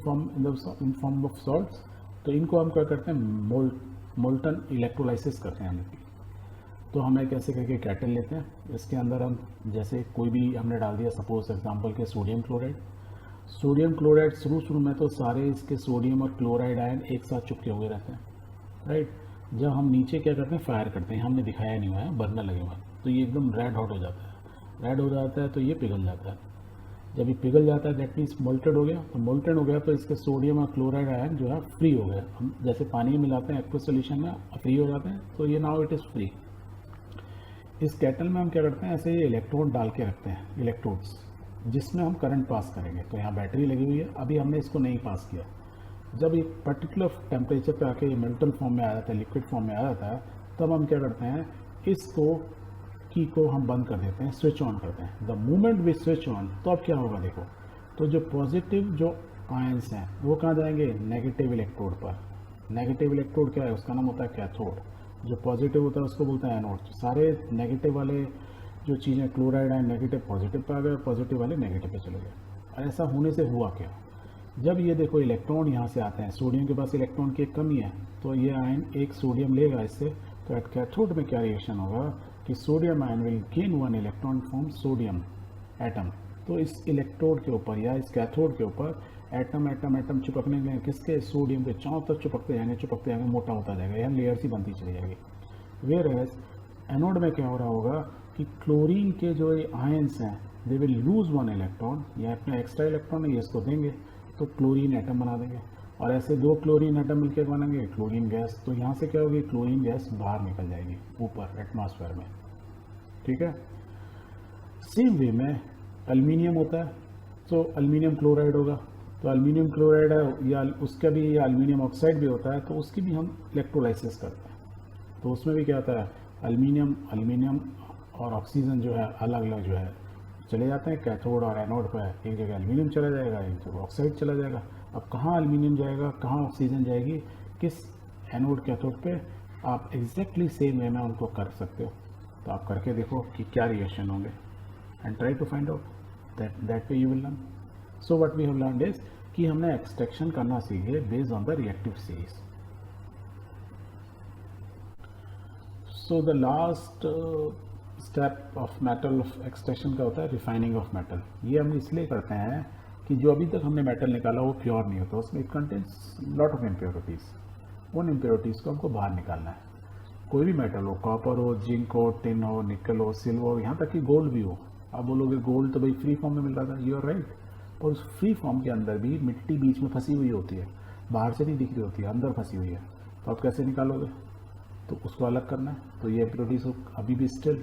[SPEAKER 1] फॉर्म ऑफ सॉल्ट्स। तो इनको हम क्या करते हैं, मोल्टन इलेक्ट्रोलाइसिस करते हैं हम इनकी। तो हमें कैसे करके कैटल लेते हैं, इसके अंदर हम जैसे कोई भी हमने डाल दिया, सपोज एग्जांपल के सोडियम क्लोराइड। सोडियम क्लोराइड शुरू में तो सारे इसके सोडियम और क्लोराइड आयन एक साथ चुपके हुए रहते हैं, राइट। जब हम नीचे क्या करते हैं, फायर करते हैं, हमने दिखाया नहीं हुआ है, बर्नर लगे हुए हैं, तो ये एकदम रेड हॉट हो जाता है। रेड हो जाता है तो ये पिघल जाता है। जब ये पिघल जाता है दैट मीन्स मोल्टेड हो गया। तो मोल्टेड हो गया तो इसके सोडियम और क्लोराइड आयन जो है फ्री हो गया। हम जैसे पानी में मिलाते हैं एक्वस सोल्यूशन में, फ्री हो जाते हैं, तो ये नाउ इट इज़ फ्री। इस कैटल में हम क्या करते हैं, ऐसे ये इलेक्ट्रोड डाल के रखते हैं, इलेक्ट्रोड्स, जिसमें हम करंट पास करेंगे। तो यहाँ बैटरी लगी हुई है, अभी हमने इसको नहीं पास किया। जब एक पर्टिकुलर टेम्परेचर पे आके मेल्टन फॉर्म में आ जाता है, लिक्विड फॉर्म में आ जाता है, तब हम क्या करते हैं, इसको की को हम बंद कर देते हैं, स्विच ऑन करते हैं। The moment we switch on, तो अब क्या होगा देखो, तो जो पॉजिटिव जो आयंस हैं वो कहाँ जाएंगे, नेगेटिव इलेक्ट्रोड पर। नेगेटिव इलेक्ट्रोड क्या है, उसका नाम होता है कैथोड। जो पॉजिटिव होता है उसको बोलते हैं एनोड। सारे नेगेटिव वाले जो चीज़ें, chloride ion negative positive pay आ गए, पॉजिटिव वाले नेगेटिव पे चले गए। और ऐसा होने से हुआ क्या, जब ये देखो इलेक्ट्रॉन यहाँ से आते हैं, सोडियम के पास इलेक्ट्रॉन की एक कमी है, तो ये आयन एक सोडियम लेगा इससे, तो एट कैथोड में क्या रिएक्शन होगा कि sodium ion will gain one electron from sodium atom. तो इस इलेक्ट्रोड के ऊपर या इस कैथोड के ऊपर एटम चिपकने लगे, किसके, सोडियम के चारों तरफ चिपकते जाएंगे, मोटा होता जाएगा, यहाँ लेयर सी बनती चली जाएगी। वेयर एज एनोड में क्या हो रहा होगा कि क्लोरीन के जो आयंस हैं they will lose one electron, या अपना एक्स्ट्रा इलेक्ट्रॉन है ये इसको देंगे तो क्लोरीन एटम बना देंगे, और ऐसे दो क्लोरीन एटम मिलकर बनेंगे क्लोरीन गैस। तो यहाँ से क्या होगी, क्लोरीन गैस बाहर निकल जाएगी ऊपर एटमॉस्फेयर में, ठीक है। सेम वे में एल्यूमिनियम होता है, तो एल्यूमिनियम क्लोराइड होगा, तो एल्यूमिनियम क्लोराइड है या उसका भी, या एल्यूमिनियम ऑक्साइड भी होता है, तो उसकी भी हम इलेक्ट्रोलाइसिस करते हैं। तो उसमें भी क्या होता है, एल्यूमिनियम और ऑक्सीजन जो है अलग अलग जो है चले जाते हैं कैथोड और एनोड पर। एक जगह एल्यूमिनियम चला जाएगा, एक जगह ऑक्साइड चला जाएगा। अब कहाँ एल्यूमिनियम जाएगा, कहाँ ऑक्सीजन जाएगी, किस एनोड कैथोड पे, आप एग्जैक्टली सेम वे में उनको कर सकते हो। तो आप करके देखो कि क्या रिएक्शन होंगे, and try to find out that way you will learn. So what we have learned is कि हमने एक्सट्रैक्शन करना सीखे based on the reactive series. So the last step of metal of extraction का होता है refining of metal. ये हम इसलिए करते हैं कि जो अभी तक हमने मेटल निकाला वो प्योर नहीं होता, उसमें it contains lot of impurities. उन इम्प्योरिटीज़ को हमको बाहर निकालना है। कोई भी मेटल हो, कॉपर हो, जिंक हो, टिन हो, निकल हो, सिल्वर हो, यहाँ तक कि गोल्ड भी हो। आप बोलोगे गोल्ड तो भाई फ्री फॉर्म में मिल रहा था, यू आर राइट, पर उस फ्री फॉर्म के अंदर भी मिट्टी बीच में फंसी हुई होती है, बाहर से नहीं दिख रही होती है, अंदर फंसी हुई है। तो आप कैसे निकालोगे, तो उसको अलग करना है। तो ये इम्प्योरिटीज़ अभी भी स्टिल,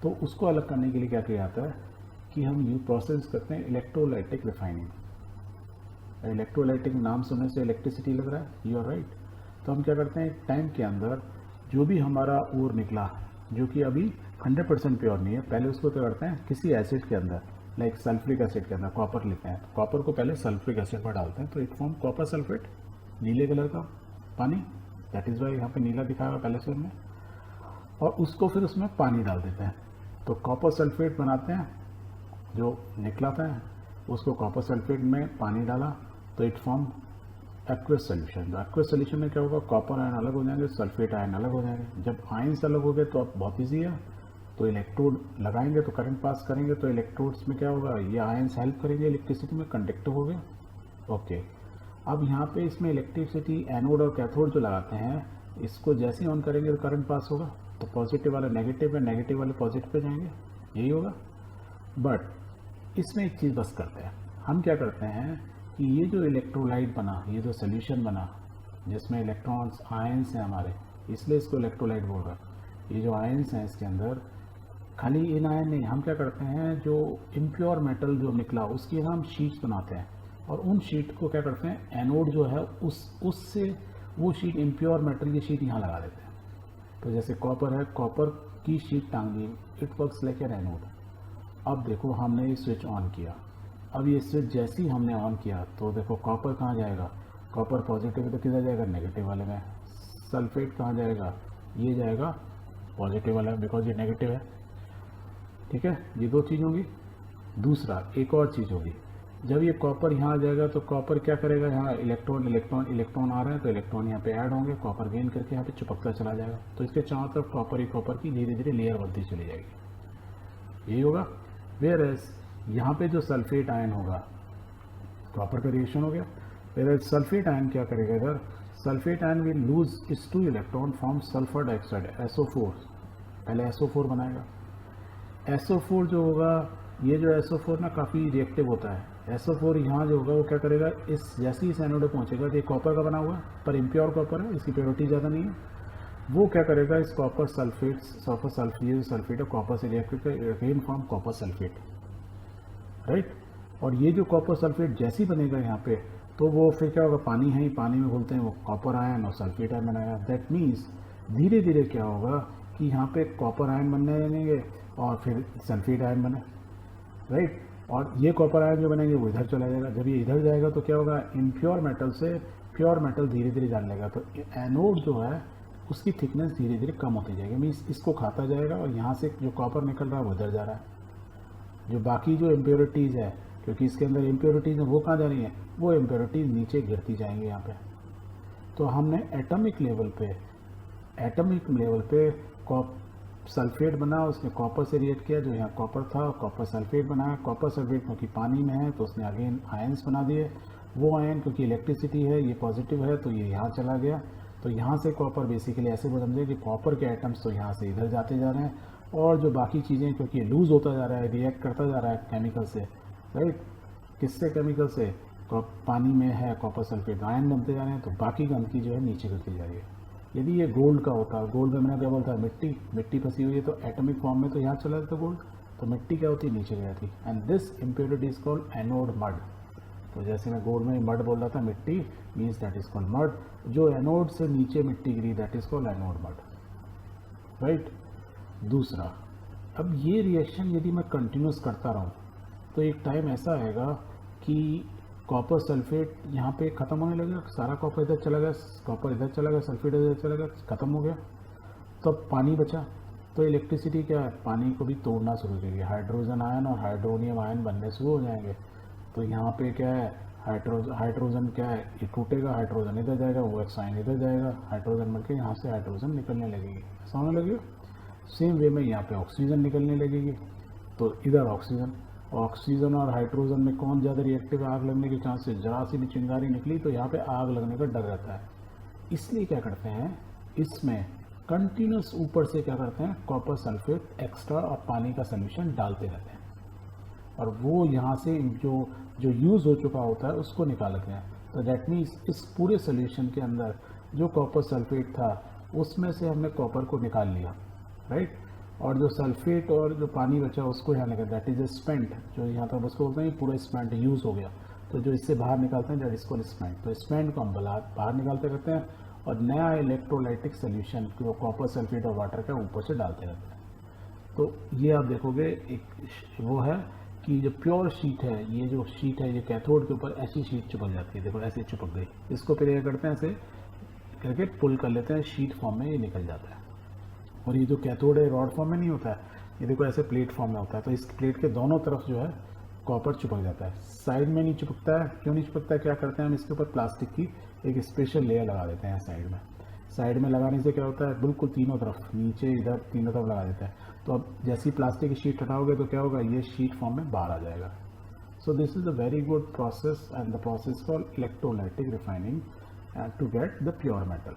[SPEAKER 1] तो उसको अलग करने के लिए क्या किया जाता है कि हम ये प्रोसेस करते हैं इलेक्ट्रोलाइटिक रिफाइनिंग। इलेक्ट्रोलाइटिक नाम सुनने से इलेक्ट्रिसिटी लग रहा है, यू आर राइट। तो हम क्या करते हैं, टाइम के अंदर जो भी हमारा ओर निकला, जो कि अभी 100% प्योर नहीं है। पहले उसको क्या करते हैं, किसी एसिड के अंदर, लाइक सल्फ्रिक एसिड के अंदर कॉपर लेते हैं, तो कॉपर को पहले सल्फ्रिक एसिड में डालते हैं तो इट फॉर्म कॉपर सल्फेट, नीले कलर का पानी, दैट इज़ वाई यहाँ पे नीला दिखाया हुआ पहले से हमने, और उसको फिर उसमें पानी डाल देते हैं तो कॉपर सल्फेट बनाते हैं। जो निकलाता है उसको कॉपर सल्फेट में पानी डाला तो इट फॉर्म एक्वस सोल्यूशन। तो एक्वस सोल्यूशन में क्या होगा, कॉपर आयन अलग हो जाएंगे, सल्फेट आयन अलग हो जाएंगे। जब आयन्स अलग हो गए तो अब बहुत ईजी है, तो इलेक्ट्रोड लगाएंगे तो करंट पास करेंगे तो इलेक्ट्रोड्स में क्या होगा, ये आयन्स हेल्प करेंगे इलेक्ट्रिसिटी में, कंडक्टिव हो गया। ओके, अब यहाँ पे इसमें इलेक्ट्रिसिटी एनोड और कैथोड जो लगाते हैं, इसको जैसे ही ऑन करेंगे तो करंट पास होगा, तो पॉजिटिव वाले नेगेटिव में, नेगेटिव वाले पॉजिटिव पे जाएंगे, यही होगा। बट इसमें एक चीज़ बस करते हैं, हम क्या करते हैं कि ये जो इलेक्ट्रोलाइट बना, ये जो सोल्यूशन बना जिसमें इलेक्ट्रॉन्स आयन्स हैं हमारे, इसलिए इसको इलेक्ट्रोलाइट बोल रहा है। ये जो आयन्स हैं इसके अंदर, खाली इन आयन नहीं, हम क्या करते हैं, जो इम्प्योर मेटल जो निकला उसकी हम शीट्स बनाते हैं और उन शीट को क्या करते हैं, एनोड जो है उससे वो शीट, इम्प्योर मेटल की शीट यहाँ लगा देते हैं। तो जैसे कॉपर है, कॉपर की शीट टांग दी, it works like an anode. अब देखो हमने ये स्विच ऑन किया, अब ये स्विच जैसे ही हमने ऑन किया तो देखो कॉपर कहाँ जाएगा, कॉपर पॉजिटिव है तो किधर जाएगा, नेगेटिव वाले में। सल्फेट कहाँ जाएगा, ये जाएगा पॉजिटिव वाला में, बिकॉज ये नेगेटिव है। ठीक है, ये दो चीज़ होगी। दूसरा एक और चीज़ होगी, जब ये कॉपर यहाँ आ जाएगा तो कॉपर क्या करेगा, यहाँ इलेक्ट्रॉन आ रहे हैं तो इलेक्ट्रॉन यहाँ पे ऐड होंगे, कॉपर गेन करके यहाँ पे चिपकता चला जाएगा, तो इसके चारों तरफ कॉपर ही कॉपर की धीरे धीरे लेयर बनती चली जाएगी, यही होगा। वेयर एज यहाँ पे जो सल्फेट आयन होगा, कॉपर का रिएक्शन हो गया, वेयर एज सल्फेट आयन क्या करेगा, इधर sulphate ion will lose its 2 electron form sulphur dioxide SO4, पहले SO4 बनाएगा। SO4 जो होगा, ये जो SO4 ना काफ़ी रिएक्टिव होता है। SO4 यहाँ जो होगा वो क्या करेगा, इस जैसे ही इस एनोड पे पहुँचेगा, तो ये कॉपर का बना हुआ है पर इम्प्योर कॉपर है, इसकी प्योरिटी ज़्यादा नहीं है, वो क्या करेगा, इस कॉपर सल्फेट, ये जो सल्फेट है कॉपर से रिएक्ट करके again form copper sulphate, right. और ये जो कॉपर सल्फेट जैसे ही बनेगा यहाँ पे, तो वो फिर क्या होगा, पानी है ही, पानी में घुलते हैं वो कॉपर आयन और सल्फेट आयन बनाएगा। दैट मीन्स धीरे धीरे क्या होगा कि यहाँ पे कॉपर आयन बनने लगेंगे और फिर सल्फेट आयन बने, राइट। और ये कॉपर आयन जो बनेंगे वो इधर चला जाएगा, जब ये इधर जाएगा तो क्या होगा, इम्प्योर मेटल से प्योर मेटल धीरे धीरे जाने लगेगा, तो एनोड जो है उसकी थिकनेस धीरे धीरे कम होती जाएगी, मीन्स इसको खाता जाएगा और यहाँ से जो कॉपर निकल रहा है वो इधर जा रहा है। जो बाकी जो इम्प्योरिटीज़ है, क्योंकि इसके अंदर इम्प्योरिटीज़ हैं, वो कहाँ जा रही हैं, वो इम्प्योरिटीज़ नीचे गिरती जाएंगी यहाँ पे। तो हमने एटॉमिक लेवल पे सल्फेट बना, उसने कॉपर से रिएक्ट किया, जो यहाँ कॉपर था कॉपर सल्फेट बनाया, कॉपर सल्फेट क्योंकि पानी में है तो उसने अगेन आयन्स बना दिए, वो आयन क्योंकि इलेक्ट्रिसिटी है, ये पॉजिटिव है तो ये यहाँ चला गया, तो यहाँ से कॉपर बेसिकली ऐसे समझे कि कॉपर के एटम्स तो यहाँ से इधर जाते जा रहे हैं, और जो बाकी चीज़ें क्योंकि लूज़ होता जा रहा है, रिएक्ट करता जा रहा है केमिकल से, राइट, किससे, केमिकल से, पानी में है कॉपर सल्फेट, आयन बनते जा रहे हैं, तो बाकी गंदगी जो है नीचे गिरती जा रही है। यदि ये गोल्ड का होता, गोल्ड में मैंने क्या बोलता है, मिट्टी फंसी हुई है, तो एटॉमिक फॉर्म में तो यहाँ चला जाता गोल्ड, तो मिट्टी क्या होती है, नीचे गिर जाती, and this impurity is called anode mud. तो जैसे मैं गोल्ड में मड बोल रहा था, मिट्टी means that is called mud, जो एनोड से नीचे मिट्टी गिरी that is called anode mud, right. दूसरा, अब ये रिएक्शन यदि मैं कंटिन्यूस करता रहूँ तो एक टाइम ऐसा आएगा कि कॉपर सल्फेट यहाँ पे ख़त्म होने लगेगा, सारा कॉपर इधर चला गया, कॉपर इधर चला गया, सल्फेट इधर चला गया, ख़त्म हो गया, तो अब पानी बचा, तो इलेक्ट्रिसिटी क्या है, पानी को भी तोड़ना शुरू करेगी, हाइड्रोजन आयन और हाइड्रोनियम आयन बनने शुरू हो जाएंगे। तो यहाँ पे क्या है, हाइड्रोजन क्या है, ये टूटेगा, हाइड्रोजन इधर जाएगा, वो एक्स आयन इधर जाएगा, हाइड्रोजन बनकर यहाँ से हाइड्रोजन निकलने लगेगी, ऐसा होने लगेगा। सेम वे में यहाँ पे ऑक्सीजन निकलने लगेगी, तो इधर ऑक्सीजन और हाइड्रोजन में कौन ज़्यादा रिएक्टिव, आग लगने के चांसेस, जरा सी भी चिंगारी निकली तो यहाँ पे आग लगने का डर रहता है। इसलिए क्या करते हैं, इसमें कंटिन्यूस ऊपर से क्या करते हैं, कॉपर सल्फेट एक्स्ट्रा और पानी का सोल्यूशन डालते रहते हैं, और वो यहाँ से जो यूज़ हो चुका होता है उसको निकालते हैं। तो दैट मीन्स इस पूरे सोल्यूशन के अंदर जो कॉपर सल्फेट था उसमें से हमने कॉपर को निकाल लिया, राइट, और जो सल्फेट और जो पानी बचा उसको यहाँ निकाल, दैट इज ए स्पेंट, जो यहाँ तक उसको बोलते हैं पूरा स्पेंट यूज़ हो गया, तो जो इससे बाहर निकालते हैं दैट इज कॉल्ड स्पेंट। तो स्पेंट को हम बाहर निकालते रहते हैं और नया इलेक्ट्रोलाइटिक सोल्यूशन जो कॉपर सल्फेट और वाटर का ऊपर से डालते रहते हैं। तो ये आप देखोगे एक वो है कि जो प्योर शीट है, ये जो शीट है ये कैथोड के ऊपर ऐसी शीट चिपक जाती है, देखो ऐसे चिपक गई। इसको फिर ये करते हैं, ऐसे करके पुल कर लेते हैं, शीट फॉर्म में ये निकल जाता है। और ये जो कैथोड है रॉड फॉर्म में नहीं होता है, ये देखो ऐसे प्लेट फॉर्म में होता है। तो इस प्लेट के दोनों तरफ जो है कॉपर चिपक जाता है, साइड में नहीं चिपकता है। क्यों नहीं चिपकता है, क्या करते हैं हम इसके ऊपर प्लास्टिक की एक स्पेशल लेयर लगा देते हैं साइड में। साइड में लगाने से क्या होता है, बिल्कुल तीनों तरफ, नीचे इधर तीनों तरफ लगा देता है। तो अब जैसी प्लास्टिक की शीट हटाओगे तो क्या होगा, ये शीट फॉर्म में बाहर आ जाएगा। So this is a very good process, and the process called electrolytic refining to get the pure metal.